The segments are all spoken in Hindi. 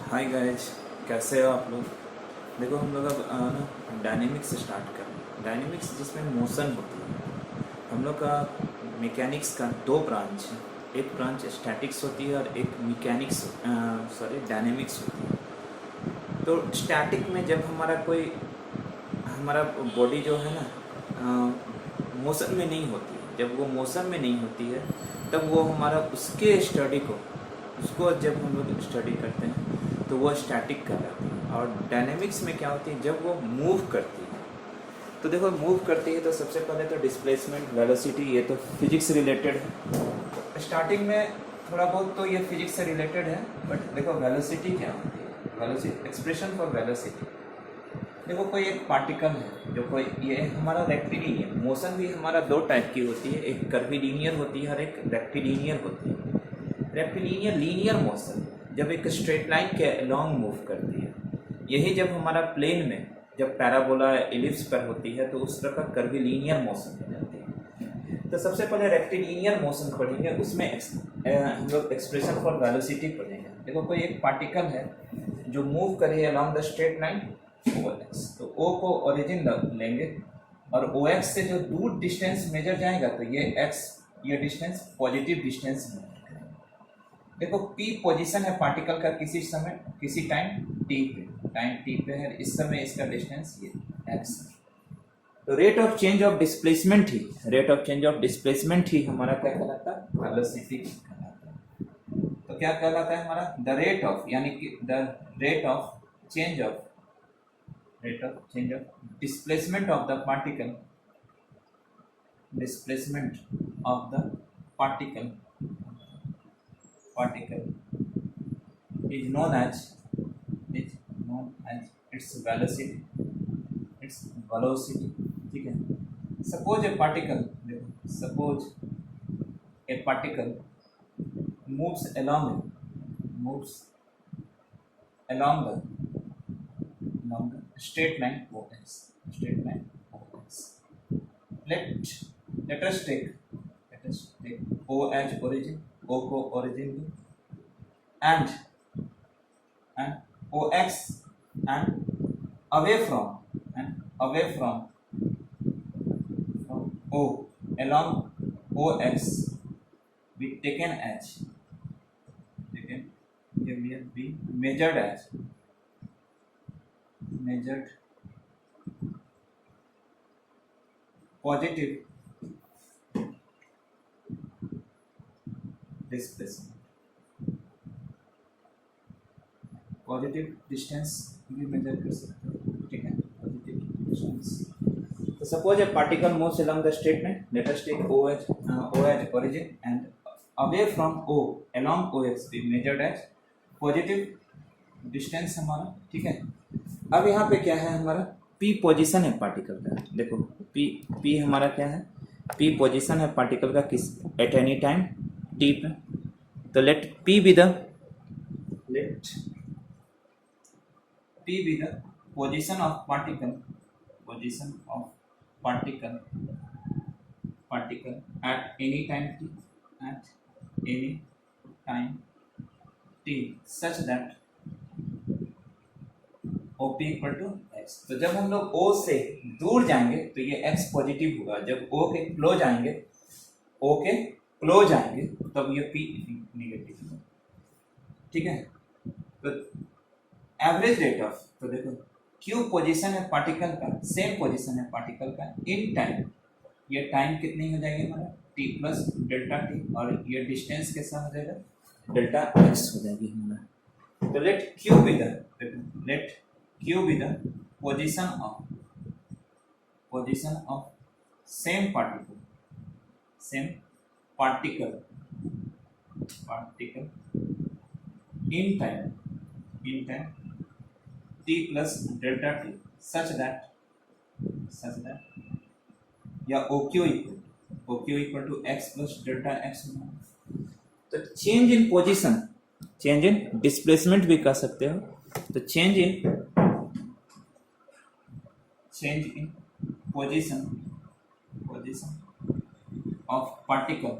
हाय गाइज, कैसे हो आप लोग। देखो हम लोग अब ना डायनेमिक्स से स्टार्ट कर रहे हैं। डायनेमिक्स जिसमें मोशन होती है। हम लोग का मैकेनिक्स का दो ब्रांच है। एक ब्रांच स्टैटिक्स होती है और एक मैकेनिक्स डायनेमिक्स होती है। तो स्टैटिक में जब हमारा बॉडी जो है ना मोशन में नहीं होती है, जब वो मोशन में नहीं होती है तब वो हमारा उसको जब हम लोग स्टडी करते हैं तो वो स्टैटिक कहलाती है। और डायनेमिक्स में क्या होती है, जब वो मूव करती है तो देखो मूव करती है तो सबसे पहले तो डिस्प्लेसमेंट वेलोसिटी, ये तो फिजिक्स से रिलेटेड है। स्टार्टिंग में थोड़ा बहुत तो ये फिजिक्स से रिलेटेड है, बट देखो वेलोसिटी क्या होती है, वेलोसिटी एक्सप्रेशन फॉर वेलोसिटी। देखो कोई एक पार्टिकल है, जो कोई ये हमारा रेक्टिलिनियर मोशन भी हमारा दो टाइप की होती है, एक कर्विलिनियर होती है और एक रेक्टिलिनियर होती है। रेक्टिलिनियर लीनियर मोशन जब एक स्ट्रेट लाइन के लॉन्ग मूव करती है। यही जब हमारा प्लेन में जब पैराबोला एलिप्स पर होती है तो उस तरह का कर्विलिनियर मोशन हो जाती है। तो सबसे पहले रेक्टिलिनियर मोशन पढ़ेंगे, उसमें हम लोग एक्सप्रेशन फॉर वेलोसिटी पढ़ेंगे। देखो कोई एक पार्टिकल है जो मूव करे along the straight line OX, तो O को ओरिजिन लेंगे और OX से जो दूर डिस्टेंस मेजर जाएगा तो ये डिस्टेंस पॉजिटिव डिस्टेंस में। देखो P पोजीशन है पार्टिकल का किसी समय किसी टाइम t पे है, इस समय इसका डिस्टेंस ये x है। तो rate of change of displacement ही हमारा क्या कहलाता है, वेलोसिटी कहलाता है। तो क्या कहलाता है हमारा, द रेट ऑफ, यानी कि the rate of change of displacement of the particle is known as its velocity। ठीक है। Suppose a particle moves along the straight line OX। Let us take O as origin, O को origin low, and OX and away from O along OX be taken as be measured positive displacement, positive distance भी मेजर कर सकते हो। ठीक है, पॉजिटिव डिस्टेंस। तो suppose a particle moves along the straight line, let us take O as origin and away from O along OX be measured as positive distance हमारा। ठीक है। अब यहाँ पे क्या है हमारा, P पोजीशन है पार्टिकल का। देखो P हमारा क्या है, P पोजीशन है पार्टिकल का किस एट एनी टाइम t पे। तो late P be the position of particle at any time t such that OP equal to x। तो जब हम लोग O से दूर जाएंगे तो ये x पॉजिटिव होगा, जब O के क्लोज आएंगे तब ये P नेगेटिव होगा। ठीक है। तो एवरेज रेट ऑफ, तो देखो Q पोजीशन है पार्टिकल का, सेम पोजीशन है पार्टिकल का इन टाइम। ये टाइम कितनी हो जाएगी हमारा t प्लस डेल्टा टी, और ये डिस्टेंस कैसा हो जाएगा, डेल्टा x हो जाएगी हमारा। तो late Q be the position of same particle in time t plus delta t such that या OQ equal to x plus delta x होगा। तो change in position, change in displacement भी कह सकते हो। तो change in position of particle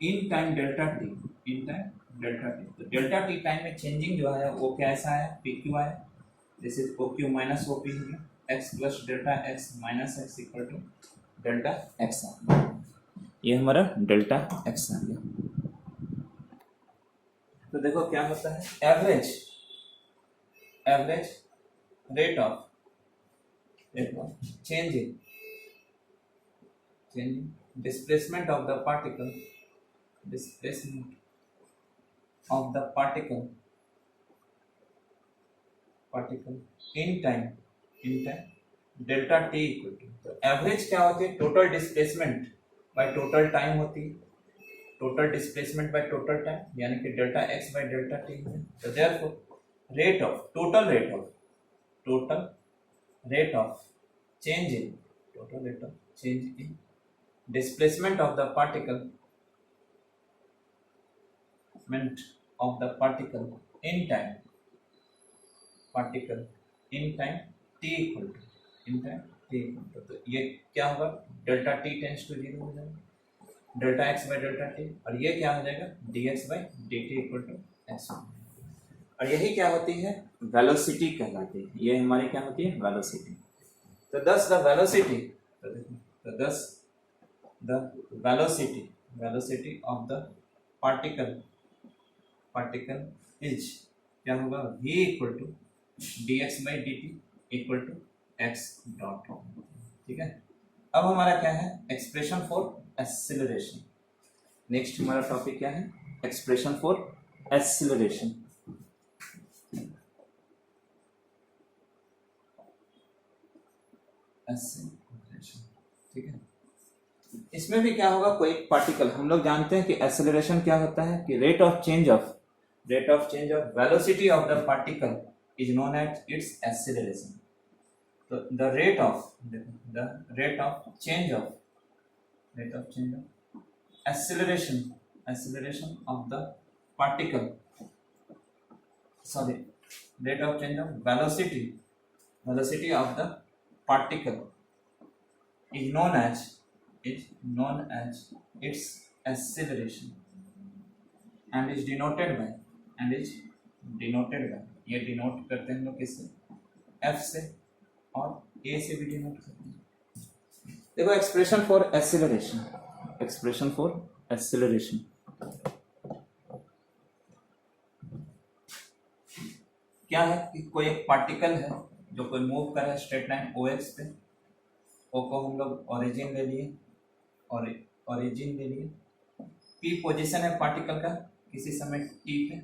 in time delta t delta t, तो डेल्टा टी टाइम में चेंजिंग जो है वो कैसा है, पी क्यू आया, this is O Q minus O P हो गया, x plus delta x minus x equal to delta x आ गया, ये हमारा डेल्टा एक्स आ गया। तो देखो क्या होता है, average rate of change in displacement of the particle in time delta T equal to, तो एवरेज क्या होती है, total displacement by total time होती है, total displacement by total time यानी कि delta X by delta T है। तो therefore total rate of change in displacement of the particle in time t equal to, तो ये क्या होगा, delta T tends to zero हो जाएगा, delta X by delta T, और ये क्या हो जाएगा, D X by D T equal to X, और यही क्या होती है, वेलोसिटी कहलाती है, ये हमारी क्या होती है, वेलोसिटी। तो thus the velocity of the particle is क्या होगा, v equal to dx by dt equal to x dot, ठीक है। अब हमारा क्या है, एक्सप्रेशन फॉर एक्सीलरेशन। नेक्स्ट हमारा टॉपिक क्या है, एक्सप्रेशन फॉर एक्सीलरेशन। ठीक है, इसमें भी क्या होगा, कोई पार्टिकल, हम लोग जानते हैं कि एक्सेलरेशन क्या होता है कि rate of change of velocity of the particle is known as its acceleration. तो the rate of change of acceleration of the particle, sorry, rate of change of velocity of the particle is known as its acceleration and is denoted by ये डिनोट करते हैं हम लोग किससे, F से, और A से भी डिनोट करते हैं। देखो एक्सप्रेशन फॉर एक्सेलरेशन क्या है कि कोई एक पार्टिकल है जो कोई मूव कर रहा है स्ट्रेट लाइन ओ एक्स पे, ओ को हम लोग ओरिजिन ले लिए, पी पोजीशन है पार्टिकल का किसी समय टी पे,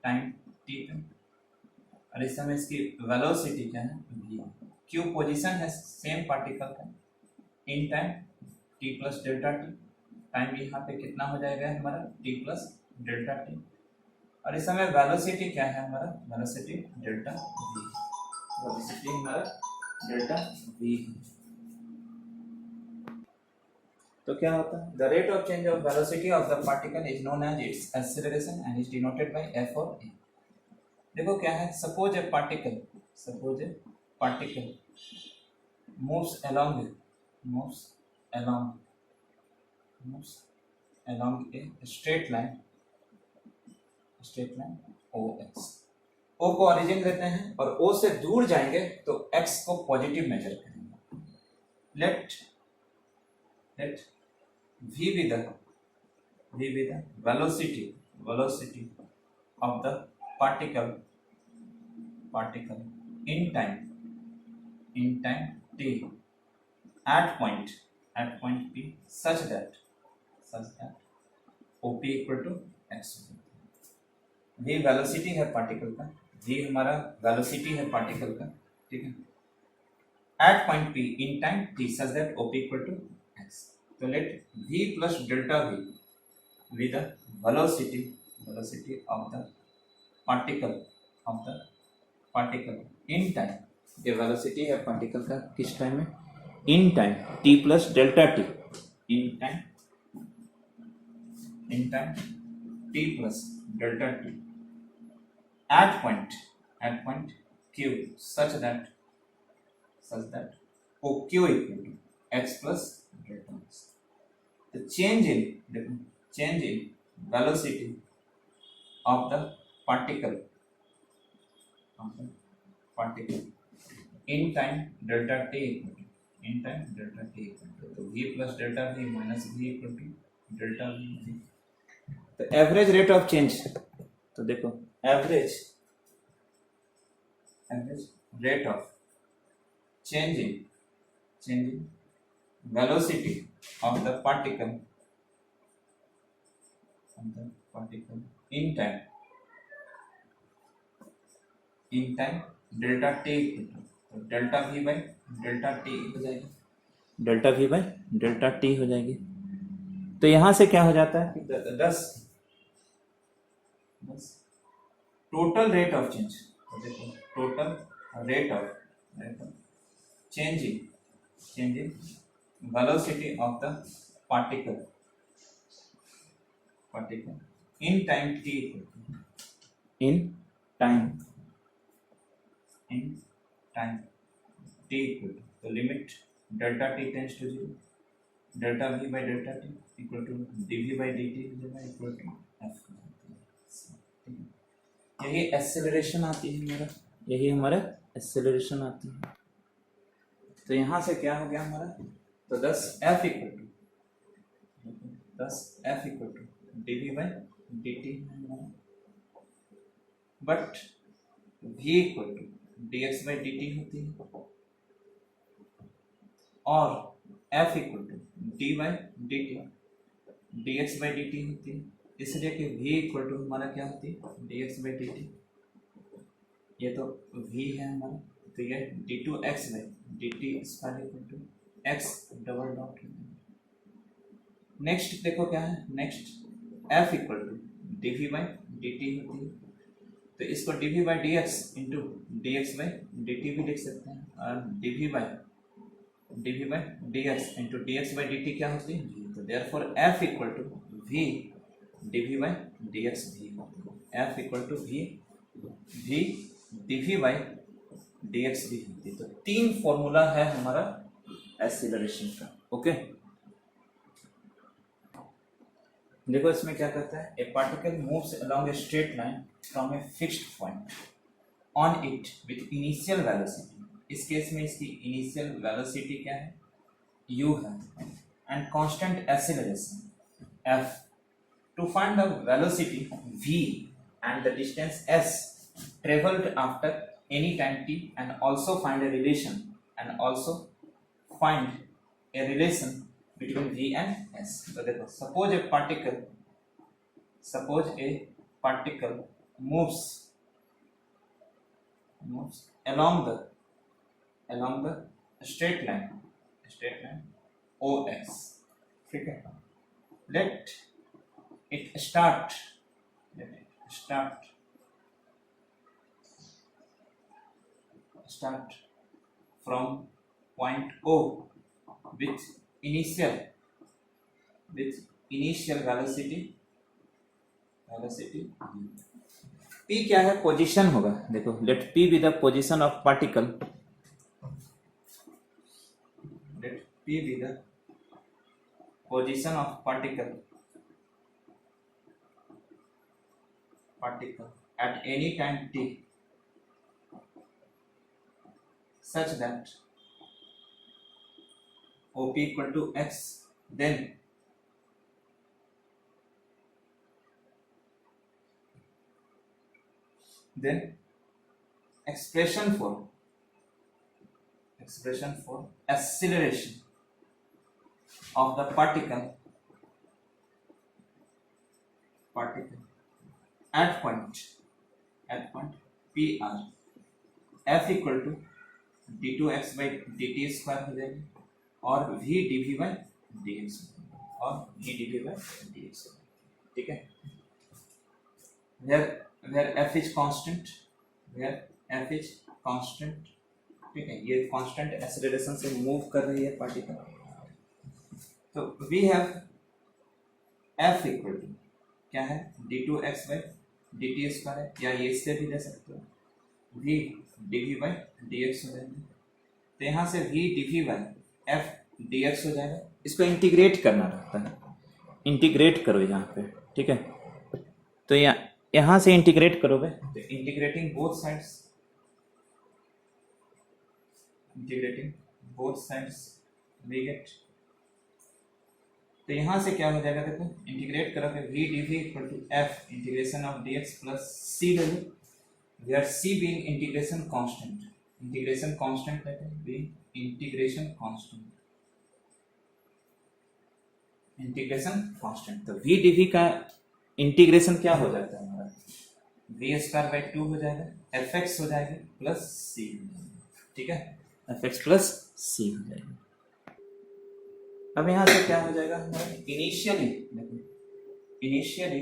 टाइम टी पे, और इस समय इसकी वेलोसिटी क्या है, v, क्यू पोजीशन है सेम पार्टिकल का in time T plus delta t, time यहाँ पे कितना हो जाएगा हमारा, टी प्लस डेल्टा टी, और इस समय वेलोसिटी क्या है हमारा, वेलोसिटी डेल्टा v, वेलोसिटी हमारा डेल्टा v। तो क्या होता है, the rate of change of velocity of the particle is known as its acceleration and is denoted by f और a। देखो क्या है, suppose a particle moves along a straight line OX। O को ओरिजिन लेते हैं और O से दूर जाएंगे तो X को पॉजिटिव मेजर करेंगे। Let V be the velocity of the particle in time t at point P such that OP equal to x। V velocity है पार्टिकल का, V हमारा वेलोसिटी है पार्टिकल का, ठीक है, at point P in time t such that OP equal to x। तो let V plus delta V with the velocity of the particle in time। ये वेलोसिटी है पार्टिकल का किस टाइम में, इन time t plus delta t, in time t plus delta t at point Q such that OQ equal to x plus delta x। The change in velocity of the particle in time delta t equal to तो v plus delta v minus v equal to delta v। तो एवरेज रेट ऑफ चेंज, तो देखो average rate of changing velocity of the particle in time delta t equal to delta v by delta T हो जाएगी, delta v by delta T हो जाएगी। तो यहां से क्या हो जाता है कि 10 टोटल रेट ऑफ चेंज, देखो total rate of changing velocity of the particle in time t equal to in time t equal to the limit delta t tends to 0, delta v by delta t equal to dv by dt equal to f। यही एक्सेलरेशन आती है हमारा, एक्सेलरेशन आती है। तो यहाँ से क्या हो गया हमारा, तो 10 f equal to dv by dt, but v equal to dx by dt होती है और f equal to d by dt dx by dt होती है, इसलिए कि v इक्वल टू हमारा क्या होती है dx by dt, ये तो v है हमारा, तो ये d2x by dt square equal to x double dot. Next देखो क्या है, next f equal to dv by dt होती है, तो इसको dv by dx into dx by dt भी लिख सकते हैं, और dv by dx into dx by dt क्या होती है, तो therefore f equal to v dv by dx भी, f equal to v dv by dx भी होती है। तो 3 फॉर्मूला है हमारा एक्सीलरेशन का। ओके, देखो इसमें क्या कहता है, a particle moves along a straight line from a fixed point on it with initial velocity, इस केस में इसकी इनिशियल वेलोसिटी क्या है, u है, and constant acceleration f। To find the velocity v and the distance s traveled after any time t, and also find a relation between v and s। तो देखो suppose a particle moves along the straight line OX, ठीक है। let it start from point O with initial velocity p क्या है, पोजीशन होगा। देखो let p be the position of particle, at any time t such that OP equal to x, then expression for acceleration of the particle at point PR, f equal to d2x by dt square हो जाएगी, और v dv by dx, ठीक है। where f is constant, ठीक है, ये कांस्टेंट एक्सेलरेशन से मूव कर रही है पार्टिकल। तो we have f equal to क्या है, d2x by dt स्क्वायर है, या ये इससे भी ले सकते हो, v dv by dx हो जाएगा। तो यहाँ से v dv by f dx हो जाएगा। इसको इंटीग्रेट करना रहता है, इंटीग्रेट करो यहाँ पे, ठीक है। तो यहाँ यहां से इंटीग्रेट करोगे तो integrating both sides we get, तो यहां से क्या हो जाएगा, देखो इंटीग्रेट करोगे v dv equal to f integration of dx plus c value, where c being integration constant लेते हैं, बीइंग इंटीग्रेशन कांस्टेंट, तो v dv का इंटीग्रेशन क्या हो जाता है हमारा, v स्क्वायर बाई 2 हो जाएगा, fx हो जाएगा प्लस c, ठीक है, fx प्लस c हो जाएगा। अब यहां से क्या हो जाएगा हमारा, initially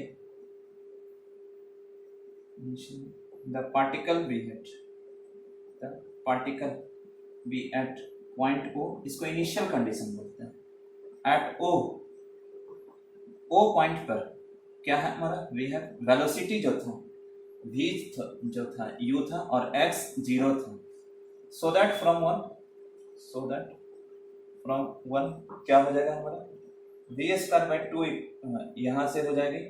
the particle be at point O, इसको इनिशियल कंडीशन बोलते हैं, एट ओ पॉइंट पर क्या है हमारा, वी हैव वेलोसिटी जो था v जो था u था और x 0 था, सो दैट फ्रॉम वन क्या हो जाएगा हमारा, वी स्क्वायर बाई 2 यहां से हो जाएगी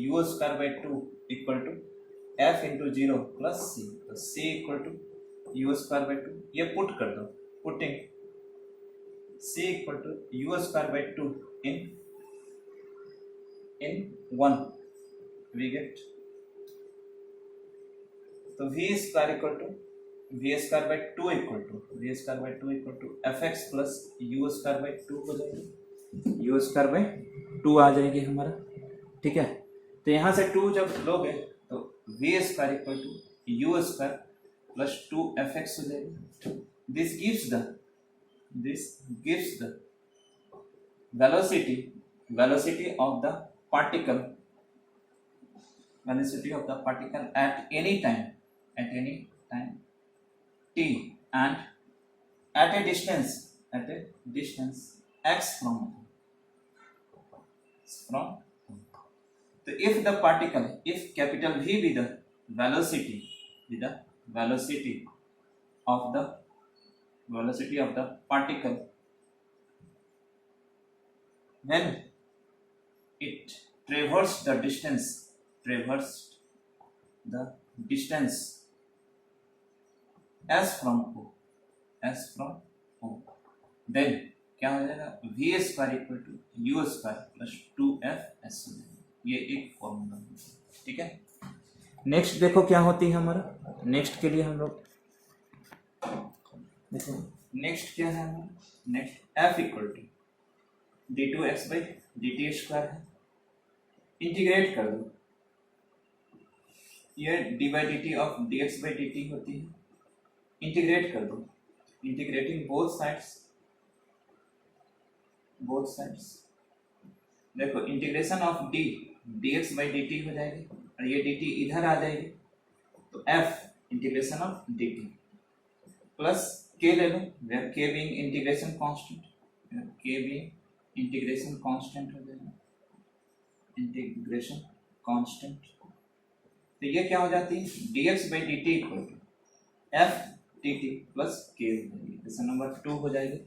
u square by 2 equal to f into 0 plus c, तो c equal to u square by 2, ये पुट कर दो, putting c equal to u square by 2 in 1 we get, तो v square equal to V square by 2 equal to fx plus u square by 2 हो जाएगी, u स्क्वायर बाई 2 आ जाएगी हमारा, ठीक है। तो यहाँ से 2 जब लोगे तो v square equal to u square plus 2 fx हो जाएगी, this gives the velocity of the particle at any time t and at a distance x from so if capital V be the velocity of the particle when it traversed the distance as from O, then क्या हो जाएगा, v square equal to u square plus 2fs, ये एक फॉर्मूला है, ठीक है। नेक्स्ट देखो क्या होती है हमारा, नेक्स्ट के लिए हम लोग देखो नेक्स्ट क्या है हमारा, next f equal to d2x by dt square है, इंटीग्रेट कर दो, ये d by dt of dx by dt होती है, इंटीग्रेट कर दो, इंटीग्रेटिंग बोथ साइड्स, देखो integration of dx by dt हो जाएगी और ये dt इधर आ जाएगी, तो f integration of dt plus k ले लो, where k being integration constant हो जाएगा, इंटीग्रेशन कांस्टेंट, तो ये क्या हो जाती है, dx by dt equal to f dt plus k हो जाएगी, क्वेश्चन नंबर 2 हो जाएगी।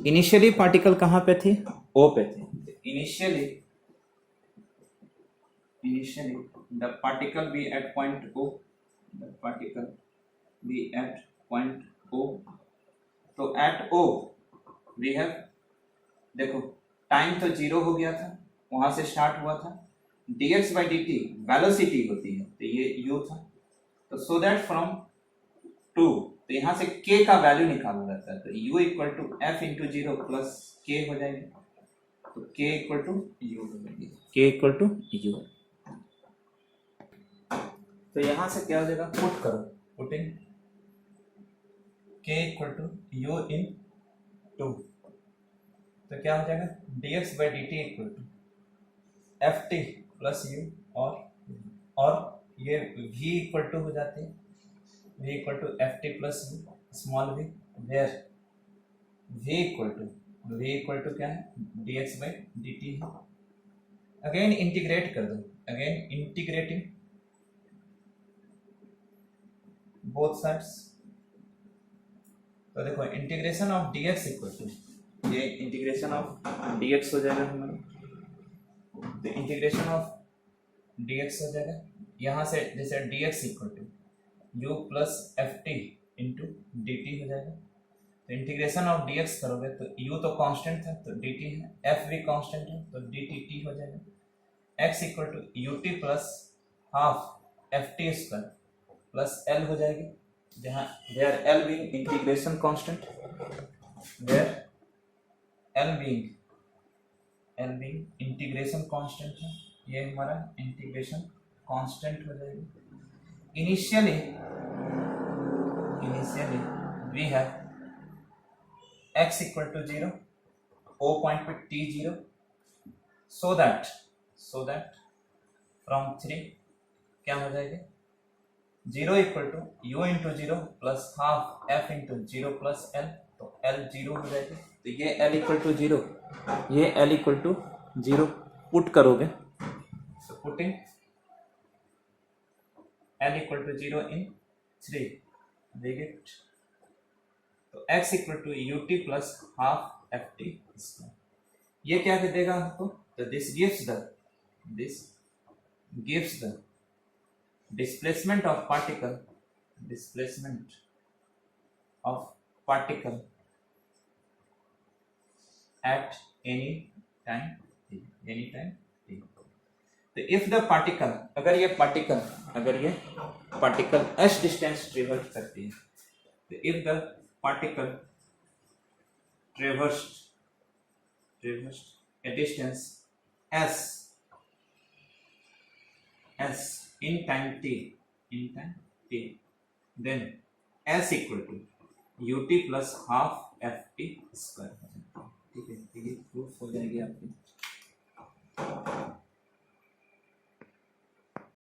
इनिशियली पार्टिकल कहाँ पे थी, O पे थे, initially the particle be at point O, तो एट O वी हैव, देखो टाइम तो 0 हो गया था, वहां से स्टार्ट हुआ था, dx बाई dt वेलोसिटी होती है, तो ये u था, तो सो दैट फ्रॉम 2, तो यहाँ से k का वैल्यू निकाला जाता है, तो u equal to f into 0 plus k हो जाएगी, तो k इक्वल टू u हो जाएगी, तो यहाँ से क्या हो जाएगा, पुट करो, putting k equal to u in 2, तो क्या हो जाएगा, dx by dt equal to ft plus u, और ये v इक्वल टू हो जाती है, v equal to ft plus u small v, where v equal to क्या है, dx बाई dt है, अगेन इंटीग्रेट कर दो, अगेन इंटीग्रेटिंग बोथ साइड्स, तो देखो integration of dx equal to, ये इंटीग्रेशन ऑफ dx हो जाएगा हमारा, तो इंटीग्रेशन ऑफ dx हो जाएगा, यहाँ से जैसे dx equal to u plus F T into D T हो जाएगा। तो इंटीग्रेशन ऑफ dx करोगे तो u तो कांस्टेंट था तो dt है, f भी कांस्टेंट है तो dt t हो जाएगा। x equal to U T plus half F T square plus l हो जाएगी, जहाँ where l being integration constant, where l being integration constant है, ये हमारा इंटीग्रेशन कांस्टेंट हो जाएगी। Initially we have x equal to 0, o point पे t 0, so that from 3 क्या हो जाएगा 0 equal to u into 0 plus half f into 0 plus l, तो l 0 हो जाएगी। तो ये l इक्वल टू 0, ये l इक्वल टू 0 पुट करोगे तो putting l equal to 0 in 3 get, तो x equal to U T plus half F T square, ये क्या देगा हमको, तो this gives the displacement of particle at any time t। तो if the particle, अगर ये पार्टिकल s डिस्टेंस ट्रेवर्स करती है, तो if the particle traversed a distance s in time t, then s equal to ut plus half ft square. ठीक है, ये प्रूफ हो जाएगी आपकी।